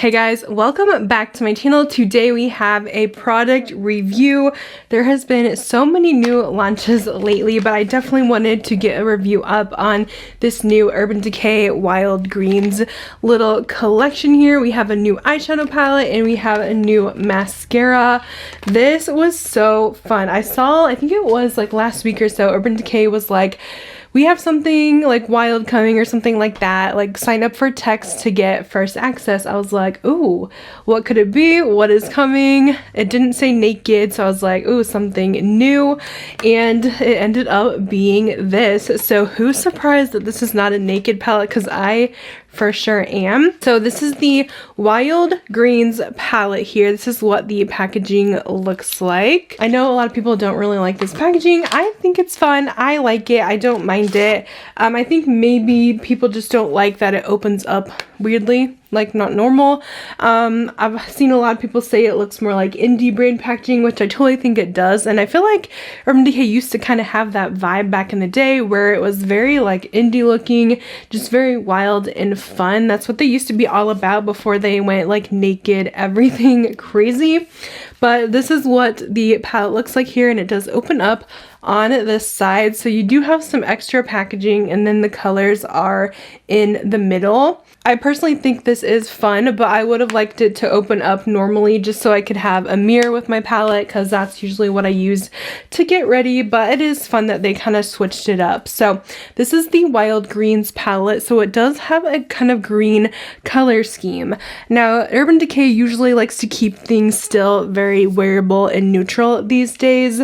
Hey guys, welcome back to my channel. Today we have a product review. There has been so many new launches lately, but I definitely wanted to get a review up on this new Urban Decay Wild Greens little collection here. We have a new eyeshadow palette and we have a new mascara. This was so fun. I think it was like last week or so, Urban Decay was like, we have something like wild coming or something like that, like sign up for text to get first access. I was like, ooh, what could it be? What is coming? It didn't say naked, so I was like, ooh, something new, and it ended up being this. So who's surprised that this is not a naked palette? Because I for sure am. So this is the Wild Greens palette here. This is what the packaging looks like. I know a lot of people don't really like this packaging. I think it's fun. I like it. I don't mind it. I think maybe people just don't like that it opens up weirdly, like not normal. I've seen a lot of people say it looks more like indie brand packaging, which I totally think it does. And I feel like Urban Decay used to kind of have that vibe back in the day where it was very like indie looking, just very wild and fun. That's what they used to be all about before they went like naked, everything crazy. But this is what the palette looks like here, and it does open up on this side. So you do have some extra packaging, and then the colors are in the middle. I personally think this is fun, but I would have liked it to open up normally just so I could have a mirror with my palette, because that's usually what I use to get ready. But it is fun that they kind of switched it up. So this is the Wild Greens palette, so it does have a kind of green color scheme. Now Urban Decay usually likes to keep things still very wearable and neutral these days.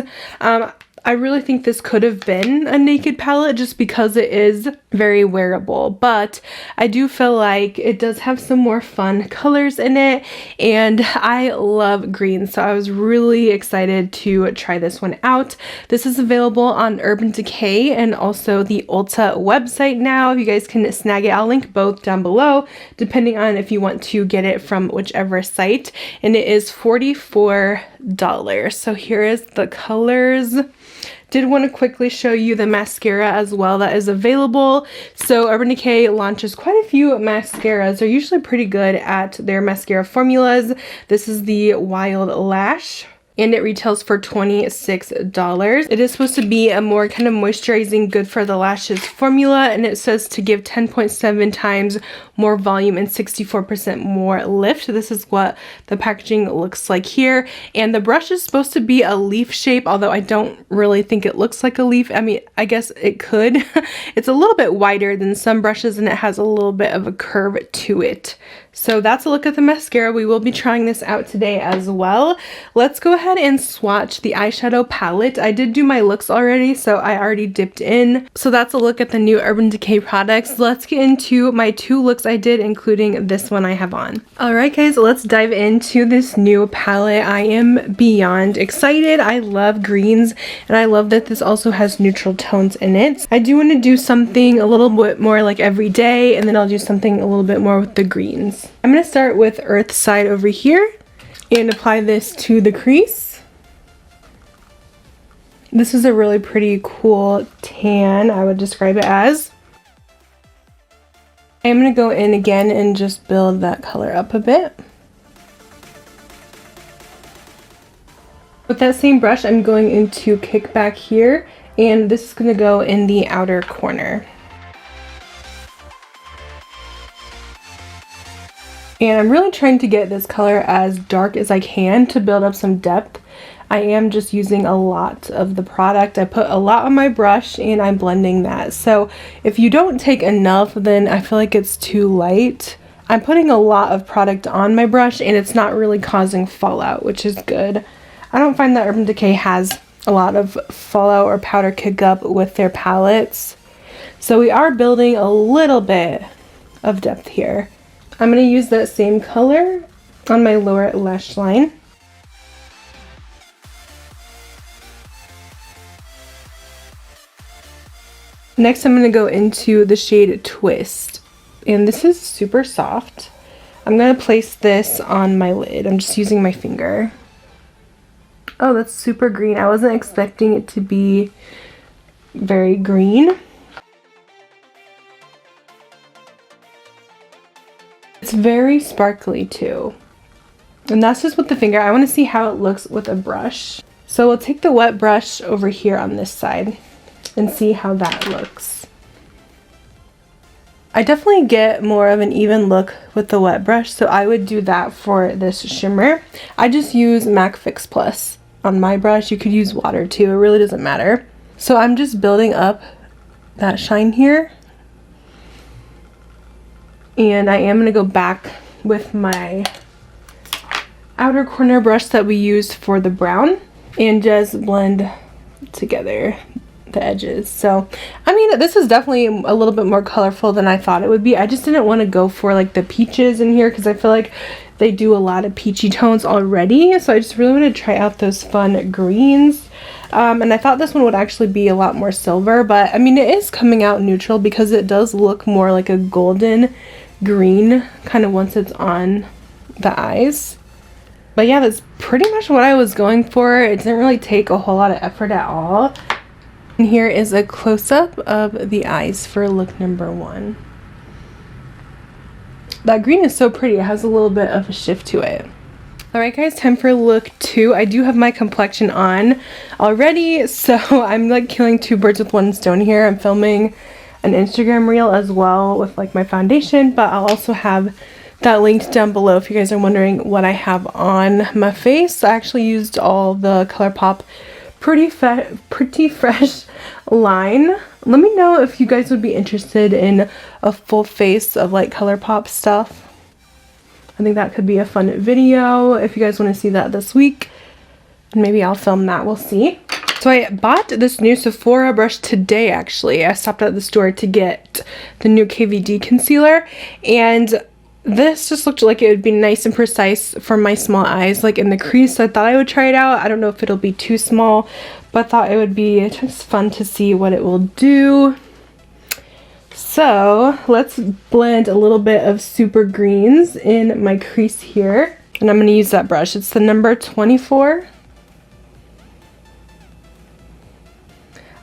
I really think this could have been a naked palette just because it is very wearable, but I do feel like it does have some more fun colors in it, and I love green, so I was really excited to try this one out. This is available on Urban Decay and also the Ulta website now. You guys can snag it. I'll link both down below depending on if you want to get it from whichever site, and it is $44. So here is the colors. Did want to quickly show you the mascara as well that is available. So Urban Decay launches quite a few mascaras. They're usually pretty good at their mascara formulas. This is the Wild Lash, and it retails for $26. It is supposed to be a more kind of moisturizing, good for the lashes formula, and it says to give 10.7 times more volume and 64% more lift. This is what the packaging looks like here, and the brush is supposed to be a leaf shape, although I don't really think it looks like a leaf. I mean, I guess it could. It's a little bit wider than some brushes, and it has a little bit of a curve to it. So that's a look at the mascara. We will be trying this out today as well. Let's go ahead and swatch the eyeshadow palette. I did do my looks already, so I already dipped in. So that's a look at the new Urban Decay products. Let's get into my two looks I did, including this one I have on. Alright guys, let's dive into this new palette. I am beyond excited. I love greens, and I love that this also has neutral tones in it. I do want to do something a little bit more like every day, and then I'll do something a little bit more with the greens. I'm going to start with Earth side over here and apply this to the crease. This is a really pretty cool tan, I would describe it as. I'm going to go in again and just build that color up a bit. With that same brush, I'm going into Kickback here, and this is going to go in the outer corner. And I'm really trying to get this color as dark as I can to build up some depth. I am just using a lot of the product. I put a lot on my brush and I'm blending that. So if you don't take enough, then I feel like it's too light. I'm putting a lot of product on my brush and it's not really causing fallout, which is good. I don't find that Urban Decay has a lot of fallout or powder kick-up with their palettes. So we are building a little bit of depth here. I'm going to use that same color on my lower lash line. Next, I'm going to go into the shade Twist, and this is super soft. I'm going to place this on my lid. I'm just using my finger. Oh, that's super green. I wasn't expecting it to be very green. It's very sparkly too. And that's just with the finger. I want to see how it looks with a brush. So we'll take the wet brush over here on this side and see how that looks. I definitely get more of an even look with the wet brush, so I would do that for this shimmer. I just use MAC Fix Plus on my brush. You could use water too, it really doesn't matter. So I'm just building up that shine here. And I am going to go back with my outer corner brush that we used for the brown and just blend together the edges. So I mean, this is definitely a little bit more colorful than I thought it would be. I just didn't want to go for like the peaches in here because I feel like they do a lot of peachy tones already, so I just really wanted to try out those fun greens. And I thought this one would actually be a lot more silver, but I mean, it is coming out neutral because it does look more like a golden green kind of once it's on the eyes. But yeah, that's pretty much what I was going for. It didn't really take a whole lot of effort at all. And here is a close-up of the eyes for look number 1. That green is so pretty. It has a little bit of a shift to it. Alright guys, time for look 2. I do have my complexion on already, so I'm like killing 2 birds with 1 stone here. I'm filming an Instagram reel as well with like my foundation, but I'll also have that linked down below if you guys are wondering what I have on my face. I actually used all the ColourPop Pretty Fresh line. Let me know if you guys would be interested in a full face of like ColourPop stuff. I think that could be a fun video if you guys want to see that this week. And maybe I'll film that, we'll see. So I bought this new Sephora brush today actually. I stopped at the store to get the new KVD concealer, and this just looked like it would be nice and precise for my small eyes, like in the crease. So I thought I would try it out. I don't know if it'll be too small, but I thought it would be just fun to see what it will do. So let's blend a little bit of super greens in my crease here. And I'm going to use that brush. It's the number 24.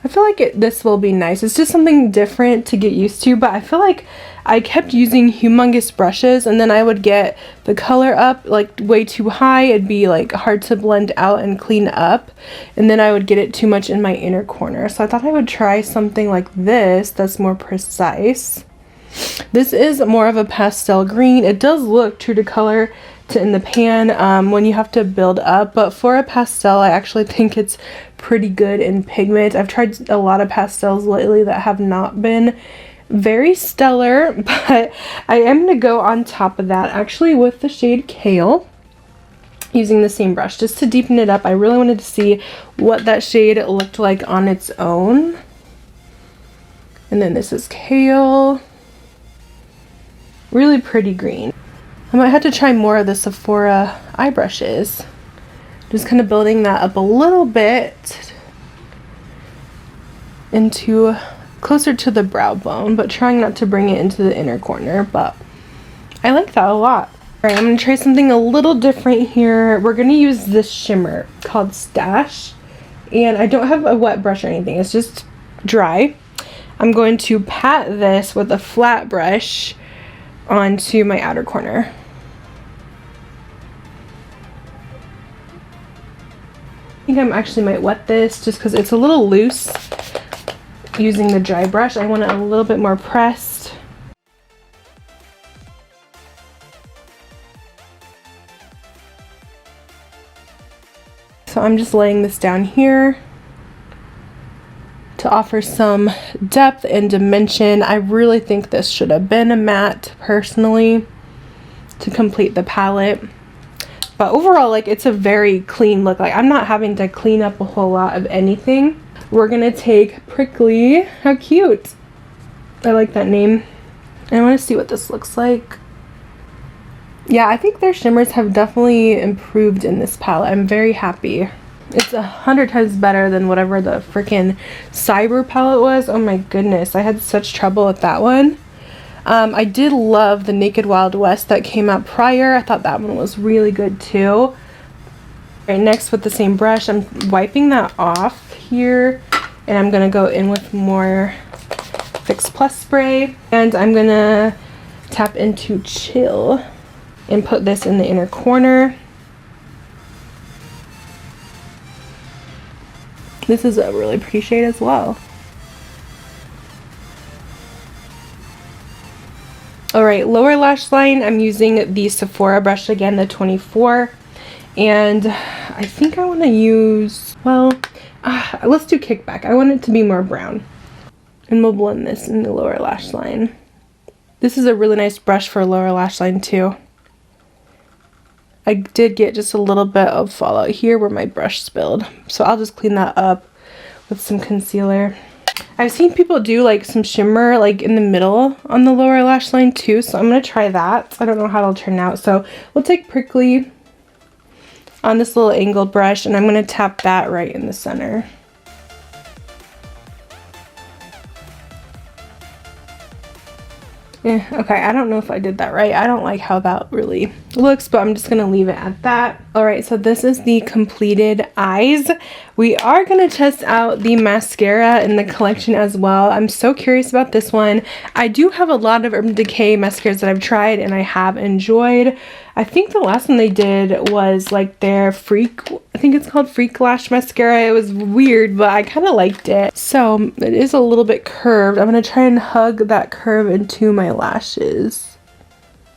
I feel like this will be nice. It's just something different to get used to, but I feel like I kept using humongous brushes and then I would get the color up like way too high. It'd be like hard to blend out and clean up, and then I would get it too much in my inner corner. So I thought I would try something like this that's more precise. This is more of a pastel green. It does look true to color to in the pan when you have to build up, but for a pastel I actually think it's pretty good in pigment. I've tried a lot of pastels lately that have not been very stellar, but I am going to go on top of that actually with the shade Kale, using the same brush just to deepen it up. I really wanted to see what that shade looked like on its own. And then this is Kale. Really pretty green. I might have to try more of the Sephora eye brushes. Just kind of building that up a little bit into closer to the brow bone, but trying not to bring it into the inner corner, but I like that a lot. Alright, I'm going to try something a little different here. We're going to use this shimmer called Stash, and I don't have a wet brush or anything, it's just dry. I'm going to pat this with a flat brush onto my outer corner. I think I actually might wet this just because it's a little loose. Using the dry brush, I want it a little bit more pressed. So I'm just laying this down here to offer some depth and dimension. I really think this should have been a matte personally to complete the palette. But overall, like, it's a very clean look. Like, I'm not having to clean up a whole lot of anything. We're gonna take Prickly. How cute. I like that name. I want to see what this looks like. Yeah, I think their shimmers have definitely improved in this palette. I'm very happy. It's 100 times better than whatever the freaking Cyber palette was. Oh my goodness, I had such trouble with that one. I did love the Naked Wild West that came out prior. I thought that one was really good too. Alright, next with the same brush, I'm wiping that off here, and I'm going to go in with more Fix Plus spray, and I'm going to tap into Chill and put this in the inner corner. This is a really pretty shade as well. Alright, lower lash line, I'm using the Sephora brush again, the 24. And I think I want to use, well, let's do Kickback. I want it to be more brown. And we'll blend this in the lower lash line. This is a really nice brush for lower lash line too. I did get just a little bit of fallout here where my brush spilled. So I'll just clean that up with some concealer. I've seen people do like some shimmer like in the middle on the lower lash line too. So I'm going to try that. I don't know how it'll turn out. So we'll take Prickly on this little angled brush and I'm going to tap that right in the center. Okay, I don't know if I did that right. I don't like how that really looks, but I'm just going to leave it at that. Alright, so this is the completed eyes. We are going to test out the mascara in the collection as well. I'm so curious about this one. I do have a lot of Urban Decay mascaras that I've tried and I have enjoyed. I think the last one they did was like their Freak, I think it's called Freak Lash Mascara. It was weird, but I kind of liked it. So it is a little bit curved. I'm going to try and hug that curve into my lashes.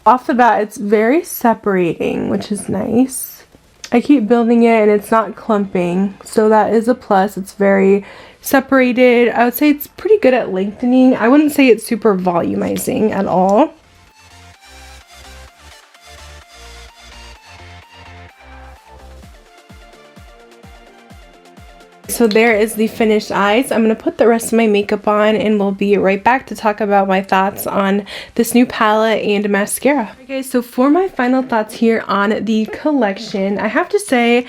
Off the bat, it's very separating, which is nice. I keep building it and it's not clumping, so that is a plus. It's very separated. I would say it's pretty good at lengthening. I wouldn't say it's super volumizing at all. So there is the finished eyes. I'm going to put the rest of my makeup on and we'll be right back to talk about my thoughts on this new palette and mascara. Okay, so for my final thoughts here on the collection, I have to say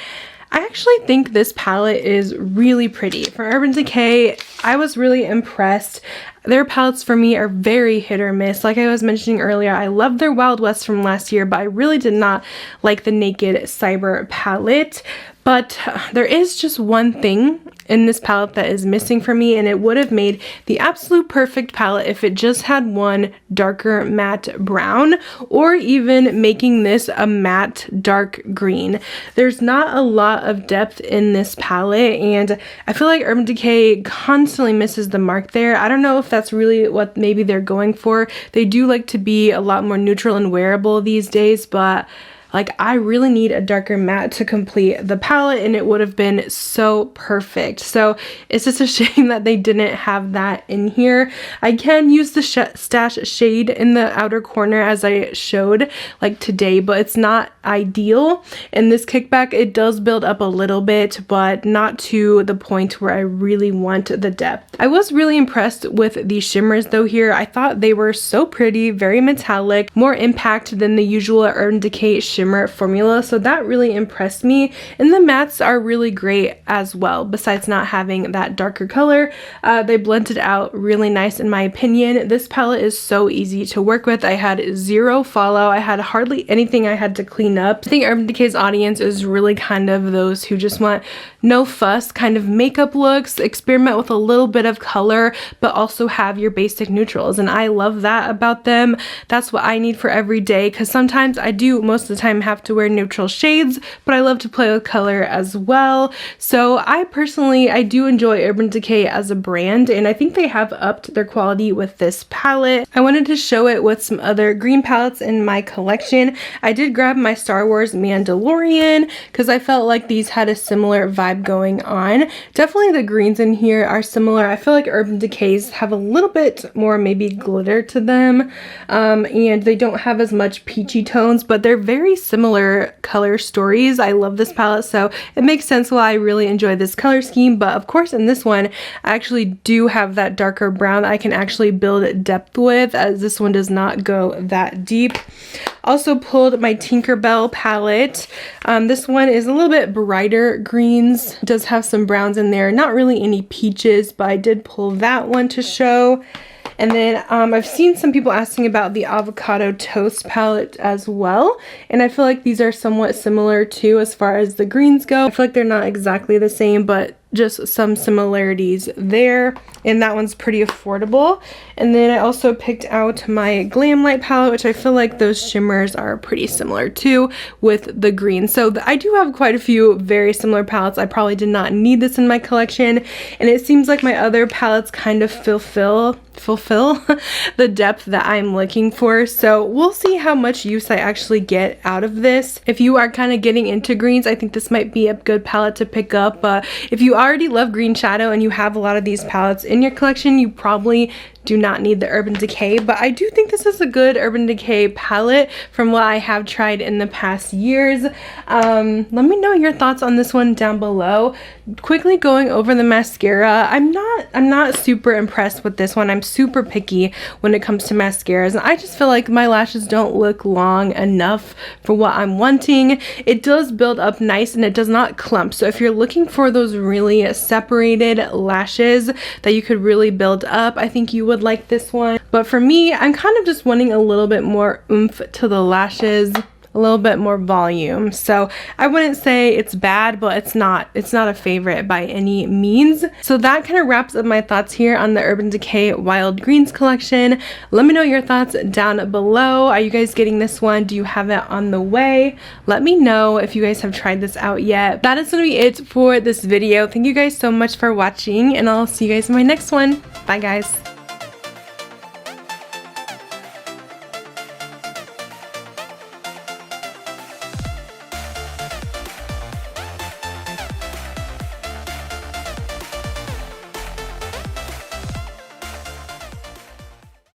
I actually think this palette is really pretty. For Urban Decay, I was really impressed. Their palettes for me are very hit or miss. Like I was mentioning earlier, I love their Wild West from last year, but I really did not like the Naked Cyber palette. But there is just one thing in this palette that is missing for me, and it would have made the absolute perfect palette if it just had one darker matte brown, or even making this a matte dark green. There's not a lot of depth in this palette, and I feel like Urban Decay constantly misses the mark there. I don't know if that's really what maybe they're going for. They do like to be a lot more neutral and wearable these days, but like I really need a darker matte to complete the palette and it would have been so perfect. So it's just a shame that they didn't have that in here. I can use the Stash shade in the outer corner as I showed like today, but it's not ideal. In this Kickback, it does build up a little bit, but not to the point where I really want the depth. I was really impressed with the shimmers though here. I thought they were so pretty, very metallic, more impact than the usual Urban Decay shimmer formula, so that really impressed me. And the mattes are really great as well, besides not having that darker color. They blended out really nice in my opinion. This palette is so easy to work with. I had zero fallout. I had hardly anything I had to clean up. I think Urban Decay's audience is really kind of those who just want no fuss kind of makeup looks, experiment with a little bit of color, but also have your basic neutrals, and I love that about them. That's what I need for every day, because sometimes I do most of the time have to wear neutral shades, but I love to play with color as well. So I do enjoy Urban Decay as a brand, and I think they have upped their quality with this palette. I wanted to show it with some other green palettes in my collection. I did grab my Star Wars Mandalorian because I felt like these had a similar vibe going on. Definitely the greens in here are similar. I feel like Urban Decays have a little bit more maybe glitter to them, and they don't have as much peachy tones, but they're very similar color stories. I love this palette, so it makes sense why I really enjoy this color scheme. But of course in this one I actually do have that darker brown that I can actually build depth with, as this one does not go that deep. Also pulled my Tinkerbell palette. This one is a little bit brighter greens. It does have some browns in there, not really any peaches, but I did pull that one to show. And then I've seen some people asking about the avocado toast palette as well, and I feel like these are somewhat similar too as far as the greens go. I feel like they're not exactly the same, but just some similarities there, and that one's pretty affordable. And then I also picked out my Glam Light palette, which I feel like those shimmers are pretty similar too with the green. So I do have quite a few very similar palettes. I probably did not need this in my collection, and it seems like my other palettes kind of fulfill the depth that I'm looking for. So we'll see how much use I actually get out of this. If you are kind of getting into greens, I think this might be a good palette to pick up. But if you already love green shadow and you have a lot of these palettes in your collection, you probably do not need the Urban Decay, but I do think this is a good Urban Decay palette from what I have tried in the past years. Let me know your thoughts on this one down below. Quickly going over the mascara, I'm not super impressed with this one. I'm super picky when it comes to mascaras, and I just feel like my lashes don't look long enough for what I'm wanting. It does build up nice and it does not clump, so if you're looking for those really separated lashes that you could really build up, I think you would like this one. But for me, I'm kind of just wanting a little bit more oomph to the lashes, a little bit more volume. So I wouldn't say it's bad, but it's not a favorite by any means. So that kind of wraps up my thoughts here on the Urban Decay Wild Greens collection. Let me know your thoughts down below. Are you guys getting this one? Do you have it on the way? Let me know if you guys have tried this out yet. That is going to be it for this video. Thank you guys so much for watching, and I'll see you guys in my next one. Bye guys.